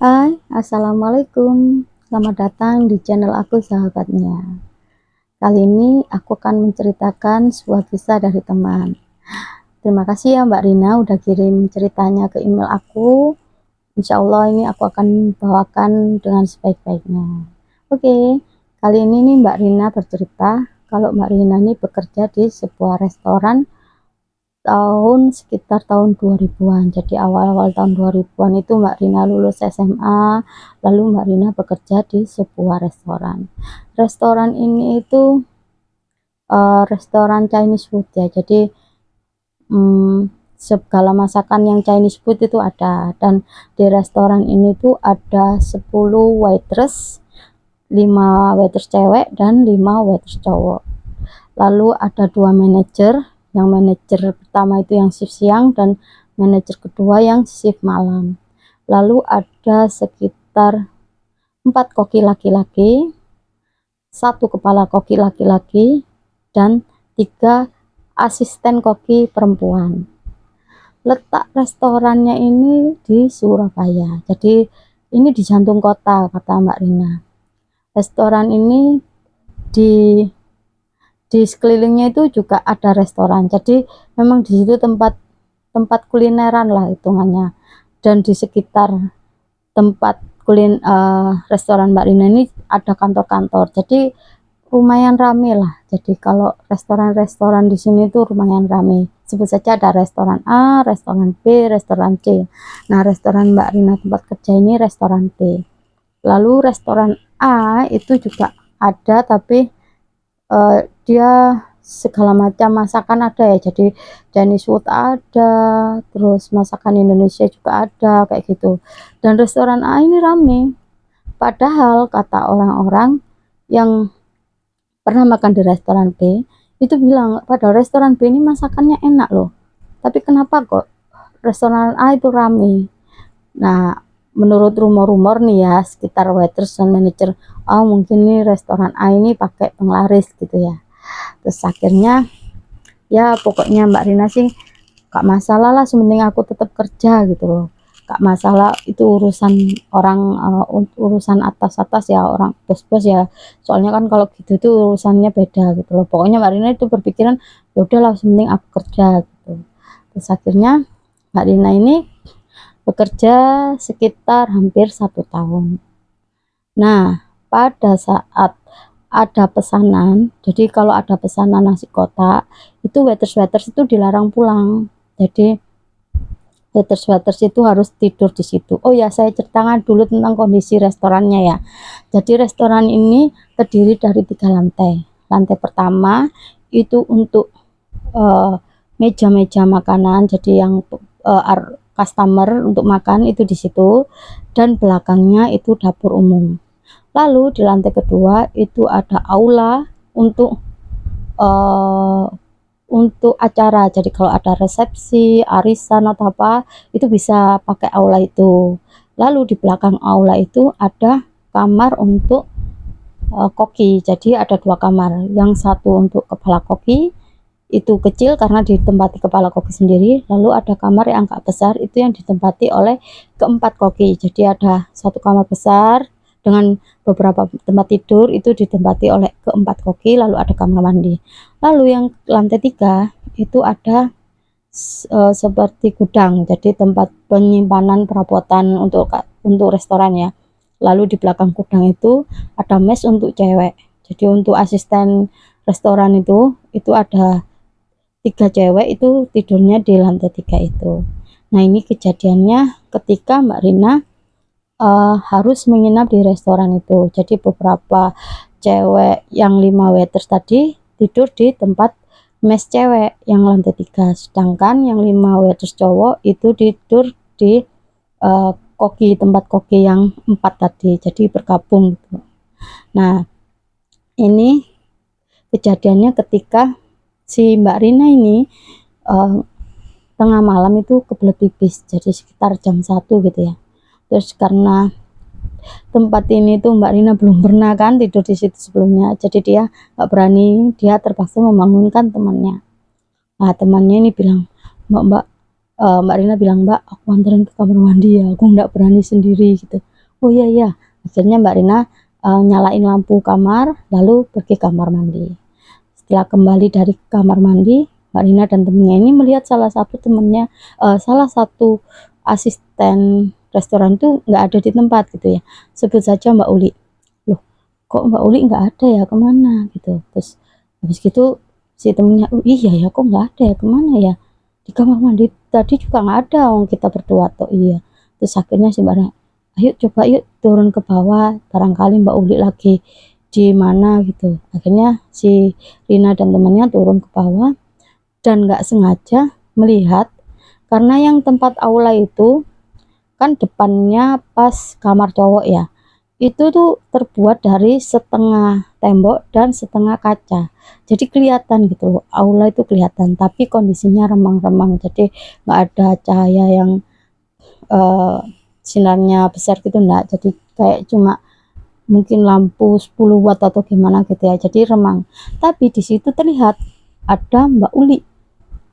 Hai, assalamualaikum. Selamat datang di channel aku, sahabatnya. Kali ini aku akan menceritakan sebuah kisah dari teman. Terima kasih ya Mbak Rina udah kirim ceritanya ke email aku. Insya Allah ini aku akan bawakan dengan sebaik-baiknya. Oke, kali ini nih Mbak Rina bercerita kalau Mbak Rina ini bekerja di sebuah restoran sekitar tahun 2000-an. Jadi awal-awal tahun 2000-an itu Mbak Rina lulus SMA, lalu Mbak Rina bekerja di sebuah restoran. Restoran ini itu restoran Chinese food ya. Jadi segala masakan yang Chinese food itu ada, dan di restoran ini tuh ada 10 waitress, 5 waitress cewek dan 5 waitress cowok. Lalu ada 2 manajer, yang manajer pertama itu yang shift siang dan manajer kedua yang shift malam. Lalu ada sekitar 4 koki laki-laki, 1 kepala koki laki-laki, dan 3 asisten koki perempuan. Letak restorannya ini di Surabaya, jadi ini di jantung kota, kata Mbak Rina. Restoran ini di sekelilingnya itu juga ada restoran, jadi memang di situ tempat kulineran lah hitungannya. Dan di sekitar tempat restoran Mbak Rina ini ada kantor-kantor, jadi lumayan rame lah. Jadi kalau restoran-restoran di sini tuh lumayan rame. Sebut saja ada restoran A, restoran B, restoran C. Nah, restoran Mbak Rina tempat kerja ini restoran B. Lalu restoran A itu juga ada, tapi dia segala macam masakan ada ya. Jadi Chinese food ada, terus masakan Indonesia juga ada, kayak gitu. Dan restoran A ini rame. Padahal kata orang-orang yang pernah makan di restoran B itu bilang, padahal restoran B ini masakannya enak loh, tapi kenapa kok restoran A itu rame. Nah, menurut rumor-rumor nih ya, sekitar waiters dan manajer, oh mungkin nih restoran A ini pakai penglaris gitu ya. Terus akhirnya ya pokoknya Mbak Rina sih gak masalah lah, sementing aku tetap kerja gitu loh, gak masalah itu urusan orang, urusan atas-atas ya, orang bos-bos ya, soalnya kan kalau gitu tuh urusannya beda gitu loh. Pokoknya Mbak Rina itu berpikiran ya udahlah, sementing aku kerja gitu. Terus akhirnya Mbak Rina ini bekerja sekitar hampir 1 tahun. Nah, pada saat ada pesanan, jadi kalau ada pesanan nasi kotak itu waiters itu dilarang pulang. Jadi waiters itu harus tidur di situ. Oh ya, saya ceritakan dulu tentang kondisi restorannya ya. Jadi restoran ini terdiri dari 3 lantai. Lantai pertama itu untuk meja-meja makanan, jadi yang customer untuk makan itu di situ, dan belakangnya itu dapur umum. Lalu di lantai kedua itu ada aula untuk acara, jadi kalau ada resepsi, arisan atau apa itu bisa pakai aula itu. Lalu di belakang aula itu ada kamar untuk koki, jadi ada 2 kamar, yang satu untuk kepala koki itu kecil karena ditempati kepala koki sendiri, lalu ada kamar yang agak besar itu yang ditempati oleh keempat koki. Jadi ada 1 kamar besar dengan beberapa tempat tidur itu ditempati oleh keempat koki, lalu ada kamar mandi. Lalu yang lantai 3 itu ada seperti gudang, jadi tempat penyimpanan perabotan untuk restoran ya. Lalu di belakang gudang itu ada mes untuk cewek, jadi untuk asisten restoran itu ada 3 cewek itu tidurnya di lantai 3 itu. Nah, ini kejadiannya ketika Mbak Rina harus menginap di restoran itu. Jadi beberapa cewek yang 5 waiters tadi tidur di tempat mes cewek yang lantai 3, sedangkan yang 5 waiters cowok itu tidur di tempat koki yang 4 tadi, jadi bergabung gitu. Nah, ini kejadiannya ketika si Mbak Rina ini tengah malam itu kebelet pipis, jadi sekitar jam 1 gitu ya. Terus karena tempat ini tuh Mbak Rina belum pernah kan tidur di situ sebelumnya, jadi dia nggak berani, dia terpaksa membangunkan temannya. Nah, temannya ini bilang, mbak Mbak Rina bilang, "Mbak, aku anterin ke kamar mandi ya, aku nggak berani sendiri," gitu. "Oh iya iya." Akhirnya Mbak Rina nyalain lampu kamar, lalu pergi kamar mandi. Setelah kembali dari kamar mandi, Mbak Rina dan temennya ini melihat salah satu temennya, salah satu asisten restoran itu nggak ada di tempat gitu ya. Sebut saja Mbak Uli. Loh, kok Mbak Uli nggak ada ya, kemana gitu. Terus habis gitu si temennya, "Oh iya ya, kok nggak ada ya, kemana ya? Di kamar mandi tadi juga nggak ada, orang kita berdua." Toh iya. Terus akhirnya si Mbak Rina, "Ayo coba yuk turun ke bawah, barangkali Mbak Uli lagi di mana gitu." Akhirnya si Rina dan temannya turun ke bawah dan nggak sengaja melihat, karena yang tempat aula itu kan depannya pas kamar cowok ya, itu tuh terbuat dari setengah tembok dan setengah kaca, jadi kelihatan gitu loh, aula itu kelihatan, tapi kondisinya remang-remang, jadi nggak ada cahaya yang uh, sinarnya besar gitu, enggak, jadi kayak cuma mungkin lampu 10 watt atau gimana gitu ya, jadi remang. Tapi di situ terlihat ada Mbak Uli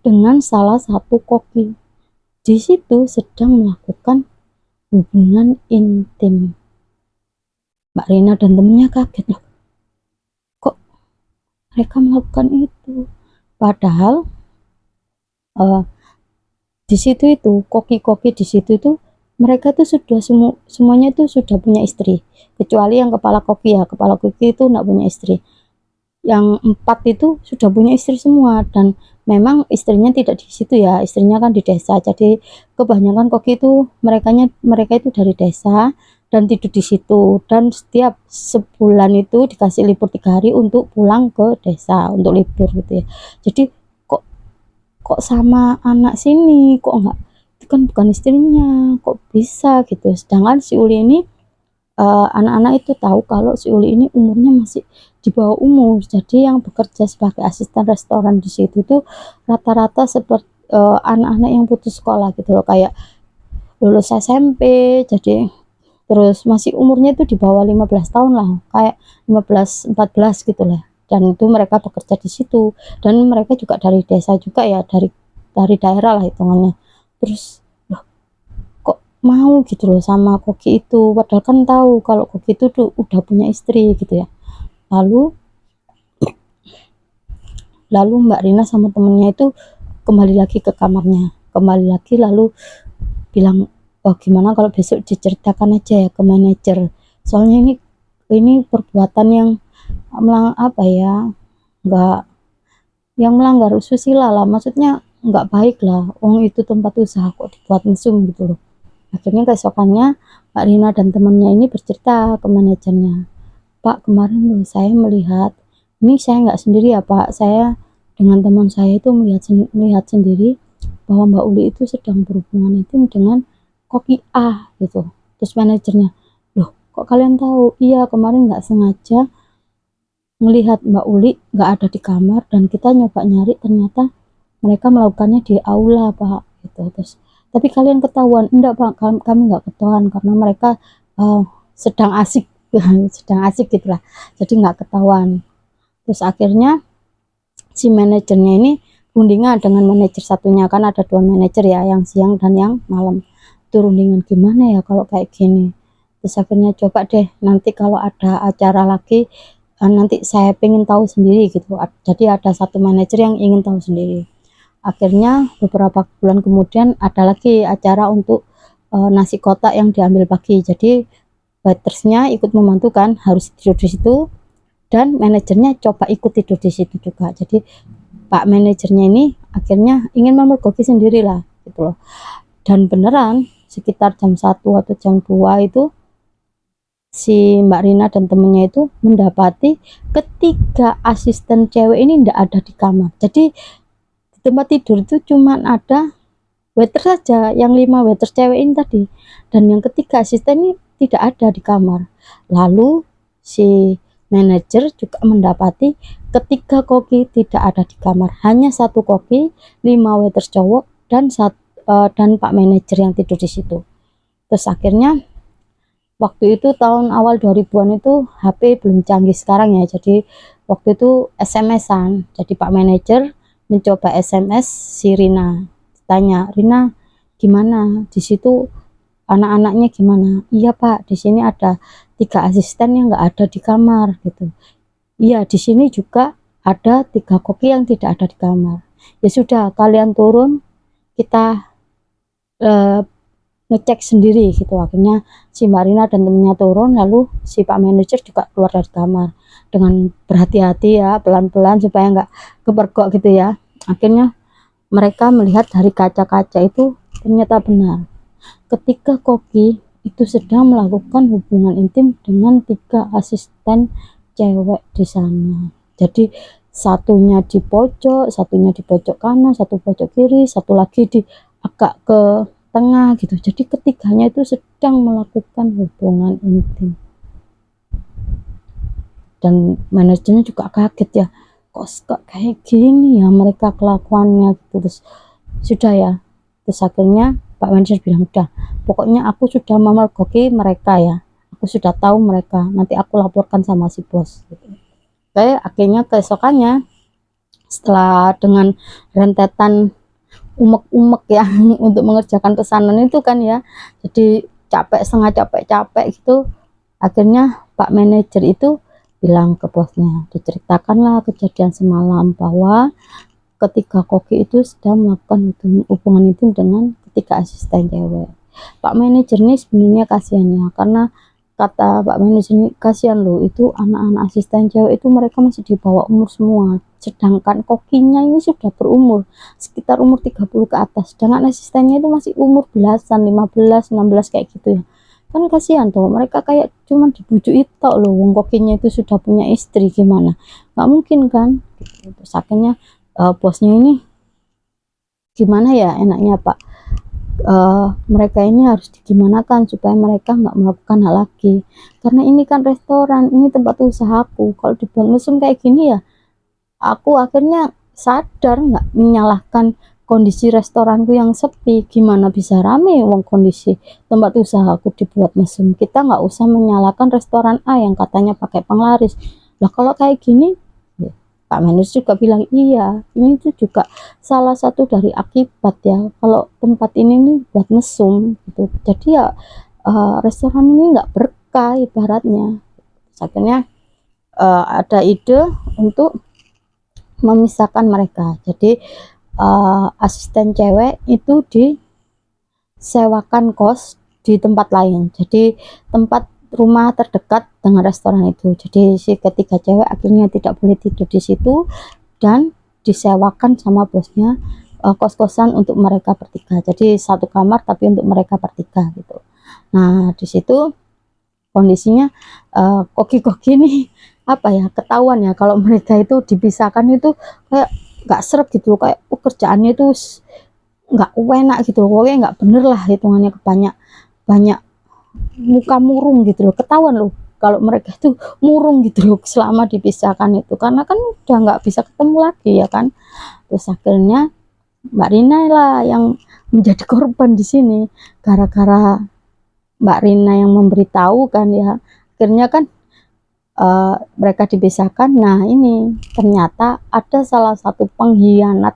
dengan salah satu koki di situ sedang melakukan hubungan intim. Mbak Rina dan temennya kaget, loh kok mereka melakukan itu, padahal uh, di situ itu koki-koki di situ itu mereka tuh sudah semuanya tuh sudah punya istri, kecuali yang kepala koki ya, kepala koki itu nggak punya istri. Yang 4 itu sudah punya istri semua, dan memang istrinya tidak di situ ya, istrinya kan di desa, jadi kebanyakan koki itu mereka itu dari desa dan tidur di situ, dan setiap sebulan itu dikasih libur 3 hari untuk pulang ke desa untuk libur gitu ya. Jadi kok kok sama anak sini kok enggak, itu kan bukan istrinya, kok bisa gitu. Sedangkan si Uli ini anak-anak itu tahu kalau si Uli ini umurnya masih di bawah umur, jadi yang bekerja sebagai asisten restoran di situ tuh rata-rata seperti anak-anak yang putus sekolah gitu loh, kayak lulus SMP, jadi terus masih umurnya itu di bawah 15 tahun lah, kayak 15 14 gitu lah, dan itu mereka bekerja di situ, dan mereka juga dari desa juga ya, dari daerah lah hitungannya. Terus loh, kok mau gitu loh sama koki itu, padahal kan tahu kalau koki itu tuh udah punya istri gitu ya. Lalu lalu Mbak Rina sama temennya itu kembali lagi ke kamarnya, kembali lagi lalu bilang, "Oh gimana kalau besok diceritakan aja ya ke manajer, soalnya ini perbuatan yang apa ya, nggak, yang melanggar susila lah, maksudnya nggak baik lah, itu tempat usaha kok dibuat mesum," gitu loh. Akhirnya keesokannya Mbak Rina dan temannya ini bercerita ke manajernya, "Pak, kemarin loh saya melihat, ini saya nggak sendiri ya Pak, saya dengan teman saya itu melihat sendiri bahwa Mbak Uli itu sedang berhubungan intim dengan koki A," gitu. Terus manajernya, "Loh kok kalian tahu?" "Iya, kemarin nggak sengaja melihat Mbak Uli nggak ada di kamar, dan kita nyoba nyari ternyata mereka melakukannya di aula Pak," gitu. Terus, "Tapi kalian ketahuan?" "Enggak Pak, kami nggak ketahuan karena mereka sedang asik." Sedang asik gitulah, jadi nggak ketahuan. Terus akhirnya si manajernya ini rundingan dengan manajer satunya, kan ada 2 manajer ya, yang siang dan yang malam, itu rundingan gimana ya kalau kayak gini. Terus akhirnya, "Coba deh nanti kalau ada acara lagi, nanti saya pengen tahu sendiri," gitu. Jadi ada satu manajer yang ingin tahu sendiri. Akhirnya beberapa bulan kemudian ada lagi acara untuk nasi kotak yang diambil pagi, jadi waitersnya ikut membantu kan, harus tidur di situ, dan manajernya coba ikut tidur di situ juga. Jadi Pak manajernya ini akhirnya ingin memergoki sendiri lah gitu loh. Dan beneran sekitar jam 1 atau jam 2 itu si Mbak Rina dan temennya itu mendapati ketiga asisten cewek ini tidak ada di kamar. Jadi di tempat tidur itu cuma ada waiter saja, yang 5 waiter cewek ini tadi, dan yang ketiga asisten ini tidak ada di kamar. Lalu si manajer juga mendapati ketiga koki tidak ada di kamar, hanya satu koki, 5 waiter cowok, dan Pak manajer yang tidur di situ. Terus akhirnya waktu itu tahun awal 2000-an itu HP belum canggih sekarang ya, jadi waktu itu SMS-an, jadi Pak manajer mencoba SMS si Rina, ditanya, Rina gimana di situ, anak-anaknya gimana? Iya Pak, di sini ada 3 asisten yang nggak ada di kamar gitu. Iya, di sini juga ada 3 koki yang tidak ada di kamar. Ya sudah, kalian turun, kita ngecek sendiri gitu. Akhirnya si Mbak Rina dan temennya turun, lalu si Pak manajer juga keluar dari kamar dengan berhati-hati ya, pelan-pelan supaya nggak kepergok gitu ya. Akhirnya mereka melihat dari kaca-kaca itu ternyata benar, ketika koki itu sedang melakukan hubungan intim dengan 3 asisten cewek di sana. Jadi satunya di pojok kanan, satu pojok kiri, satu lagi di agak ke tengah gitu. Jadi ketiganya itu sedang melakukan hubungan intim. Dan manajernya juga kaget ya, kok kayak gini ya mereka kelakuannya gitu. Terus sudah ya, terus akhirnya Pak manajer bilang, udah pokoknya aku sudah memergoki mereka ya, aku sudah tahu mereka, nanti aku laporkan sama si bos gitu. Kayak akhirnya keesokannya setelah dengan rentetan umek-umek ya untuk mengerjakan pesanan itu kan ya, jadi setengah capek gitu, akhirnya Pak manajer itu bilang ke bosnya, diceritakanlah kejadian semalam bahwa ketika koki itu sedang melakukan hubungan intim dengan 3 asisten cewek. Pak manajer ini sebenarnya kasihan ya, karena kata Pak manajer ini, kasihan loh, itu anak-anak asisten cewek itu mereka masih di bawah umur semua, sedangkan kokinya ini sudah berumur sekitar umur 30 ke atas, sedangkan asistennya itu masih umur belasan, 15, 16 kayak gitu ya. Kan kasihan tuh, mereka kayak cuman dibujuk itu loh, wong kokinya itu sudah punya istri, gimana, nggak mungkin kan gitu. Terus akhirnya bosnya ini gimana ya enaknya Pak, mereka ini harus digimanakan supaya mereka nggak melakukan hal lagi, karena ini kan restoran, ini tempat usahaku, kalau dibuat mesum kayak gini ya aku akhirnya sadar nggak menyalahkan kondisi restoranku yang sepi, gimana bisa rame wong kondisi tempat usahaku dibuat mesum. Kita nggak usah menyalahkan restoran A yang katanya pakai penglaris lah, kalau kayak gini Pak manajer juga bilang, iya ini tuh juga salah satu dari akibat ya kalau tempat ini nih buat mesum gitu. Jadi ya restoran ini nggak berkah ibaratnya. Akhirnya ada ide untuk memisahkan mereka. Jadi asisten cewek itu disewakan kos di tempat lain. Jadi tempat rumah terdekat dengan restoran itu. Jadi si ketiga cewek akhirnya tidak boleh tidur di situ dan disewakan sama bosnya kos-kosan untuk mereka bertiga. Jadi satu kamar tapi untuk mereka bertiga gitu. Nah di situ kondisinya koki-koki nih apa ya, ketahuan ya kalau mereka itu dipisahkan itu kayak nggak seret gitu, kayak kerjaannya itu nggak enak gitu, pokoknya nggak bener lah hitungannya, banyak muka murung gitu loh, ketahuan loh kalau mereka itu murung gitu loh selama dipisahkan itu, karena kan udah nggak bisa ketemu lagi ya kan. Terus akhirnya Mbak Rina lah yang menjadi korban di sini, gara-gara Mbak Rina yang memberitahu kan ya, akhirnya kan mereka dipisahkan. Nah ini ternyata ada salah satu pengkhianat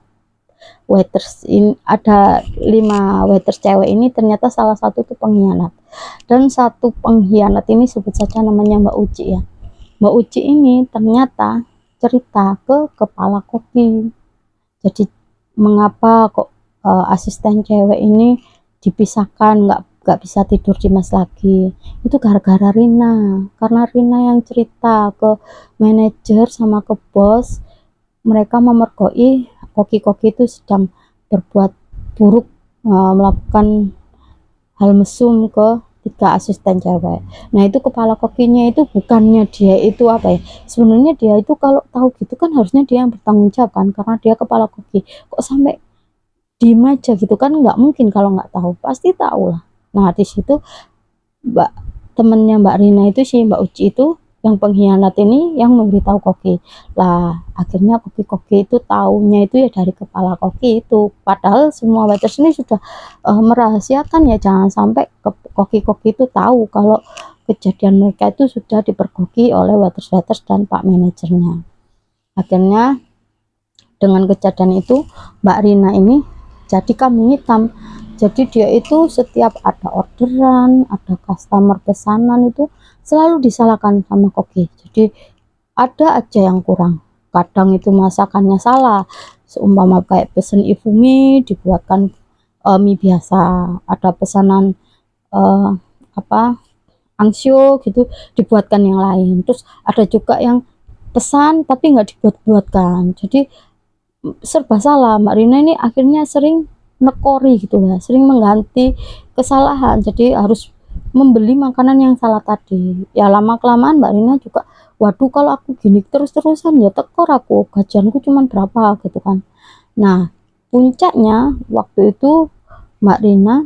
waiters, ini ada 5 waiters cewek ini, ternyata salah satu itu pengkhianat, dan satu pengkhianat ini sebut saja namanya Mbak Uci ya. Mbak Uci ini ternyata cerita ke kepala kopi, jadi mengapa kok asisten cewek ini dipisahkan, nggak bisa tidur di mes lagi, itu gara-gara Rina, karena Rina yang cerita ke manajer sama ke bos, mereka memergoi koki-koki itu sedang berbuat buruk, melakukan hal mesum ke 3 asisten cewek. Nah itu kepala kokinya itu bukannya dia itu apa ya, sebenarnya dia itu kalau tahu gitu kan harusnya dia yang bertanggung jawab kan, karena dia kepala koki, kok sampai diem aja gitu kan, nggak mungkin kalau nggak tahu, pasti tahu lah. Nah di situ temennya Mbak Rina itu, si Mbak Uci itu yang pengkhianat ini yang memberitahu koki lah. Akhirnya koki-koki itu taunya itu ya dari kepala koki itu, padahal semua waiters ini sudah merahasiakan ya, jangan sampai koki-koki itu tahu kalau kejadian mereka itu sudah dipergoki oleh waiters-waiters dan Pak manajernya. Akhirnya dengan kejadian itu Mbak Rina ini jadi kambing hitam. Jadi dia itu setiap ada orderan, ada customer pesanan itu selalu disalahkan sama koki. Jadi ada aja yang kurang, kadang itu masakannya salah, seumpama kayak pesen ifumi dibuatkan mie biasa, ada pesanan apa angsio gitu dibuatkan yang lain, terus ada juga yang pesan tapi nggak dibuat-buatkan, jadi serba salah. Mbak Rina ini akhirnya sering nekori gitu ya, sering mengganti kesalahan, jadi harus membeli makanan yang salah tadi. Ya lama kelamaan Mbak Rina juga, waduh kalau aku gini terus-terusan ya tekor aku, gajianku cuma berapa gitu kan. Nah puncaknya waktu itu Mbak Rina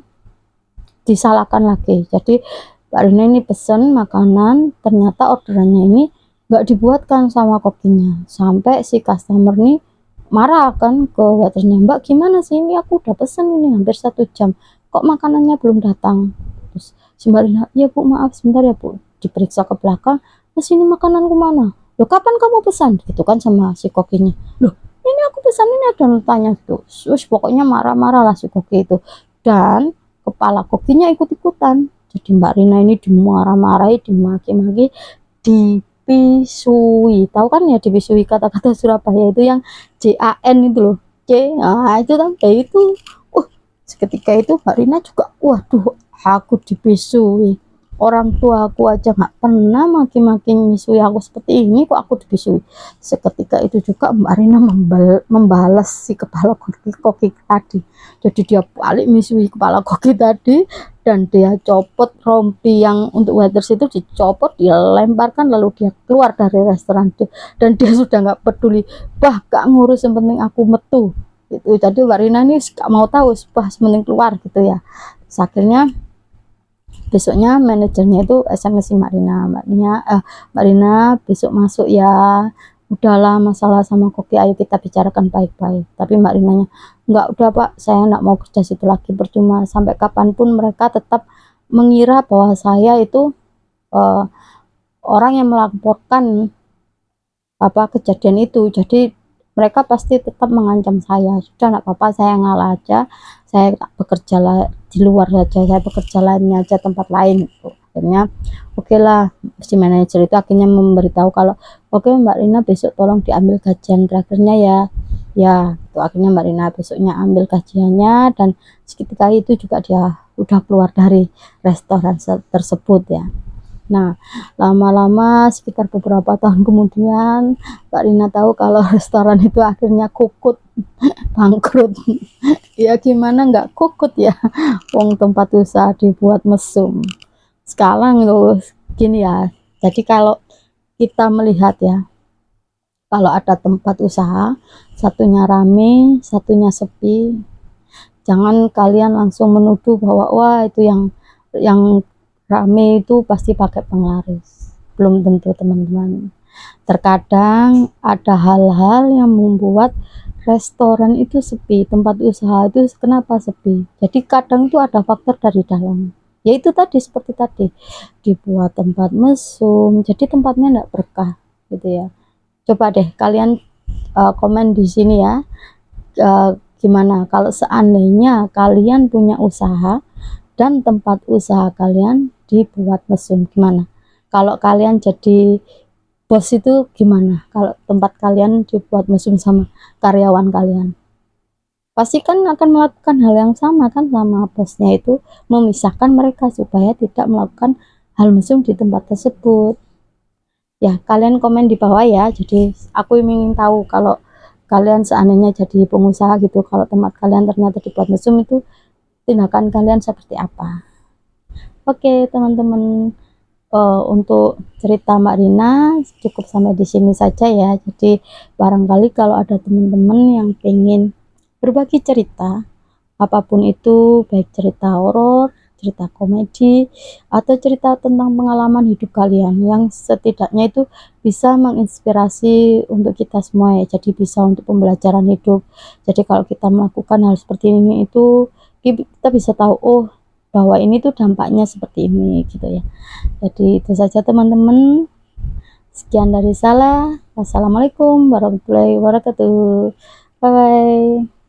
disalahkan lagi. Jadi Mbak Rina ini pesen makanan, ternyata orderannya ini nggak dibuatkan sama kokinya, sampai si customer nih marah kan ke waiternya, Mbak gimana sih, ini aku udah pesen ini hampir 1 jam kok makanannya belum datang. Terus si Mbak Rina, ya Bu maaf sebentar ya Bu, diperiksa ke belakang, terus ini makananku mana, loh kapan kamu pesan gitu kan sama si kokinya. Loh ini aku pesan ini, ada tanya gitu. Terus pokoknya marah-marah lah si koki itu, dan kepala kokinya ikut-ikutan. Jadi Mbak Rina ini dimarah-marahi, dimaki-maki, dipisui. Tahu kan ya dipisui, kata-kata Surabaya itu yang JAN itu loh. C. Nah, itu sampai itu. Seketika itu Mbak Rina juga, waduh, aku dipisui. Orang tua aku aja nggak pernah maki-maki misui aku seperti ini, kok aku dipisui. Seketika itu juga Mbak Rina membalas si kepala koki tadi. Jadi dia balik misui kepala koki tadi, dan dia copot rompi yang untuk waiters itu, dicopot, dilemparkan, lalu dia keluar dari restoran. Dan dia sudah nggak peduli, bah gak ngurus, yang penting aku metu gitu. Jadi Mbak Rina ini gak mau tahu, bah penting keluar gitu ya. Terus akhirnya besoknya manajernya itu SMS Mbak Rina, besok masuk ya, udahlah masalah sama koki ayo kita bicarakan baik-baik. Tapi Mbak Rinanya, enggak, udah Pak, saya enggak mau kerja situ lagi, percuma, sampai kapanpun mereka tetap mengira bahwa saya itu orang yang melaporkan kejadian itu, jadi mereka pasti tetap mengancam saya. Sudah enggak apa-apa, saya ngalah aja, saya tak bekerja di luar saja, saya bekerja lainnya aja, tempat lain gitu. Akhirnya oke lah, si manajer itu akhirnya memberitahu kalau oke Mbak Rina besok tolong diambil gajian terakhirnya ya itu. Akhirnya Mbak Rina besoknya ambil gajiannya, dan seketika itu juga dia udah keluar dari restoran tersebut ya. Nah lama-lama sekitar beberapa tahun kemudian Mbak Rina tahu kalau restoran itu akhirnya kukut, bangkrut. Ya gimana nggak kukut ya, wong tempat usaha dibuat mesum. Sekarang loh gini ya, jadi kalau kita melihat ya, kalau ada tempat usaha satunya rame satunya sepi, jangan kalian langsung menuduh bahwa wah itu yang rame itu pasti pakai penglaris. Belum tentu teman-teman. Terkadang ada hal-hal yang membuat restoran itu sepi, tempat usaha itu kenapa sepi. Jadi kadang itu ada faktor dari dalam, yaitu tadi seperti tadi dibuat tempat mesum, jadi tempatnya enggak berkah gitu ya. Coba deh kalian komen di sini ya, gimana kalau seandainya kalian punya usaha dan tempat usaha kalian dibuat mesum, gimana kalau kalian jadi bos itu, gimana kalau tempat kalian dibuat mesum sama karyawan kalian? Pasti kan akan melakukan hal yang sama kan sama bosnya, itu memisahkan mereka supaya tidak melakukan hal mesum di tempat tersebut ya. Kalian komen di bawah ya, jadi aku ingin tahu kalau kalian seandainya jadi pengusaha gitu, kalau tempat kalian ternyata dibuat mesum, itu tindakan kalian seperti apa. Oke teman-teman, untuk cerita Mbak Rina cukup sampai di sini saja ya. Jadi barangkali kalau ada teman-teman yang pengen berbagi cerita apapun itu, baik cerita horor, cerita komedi, atau cerita tentang pengalaman hidup kalian yang setidaknya itu bisa menginspirasi untuk kita semua ya, jadi bisa untuk pembelajaran hidup. Jadi kalau kita melakukan hal seperti ini itu kita bisa tahu, oh bahwa ini tuh dampaknya seperti ini gitu ya. Jadi itu saja teman-teman, sekian dari saya, wassalamualaikum warahmatullahi wabarakatuh, bye bye.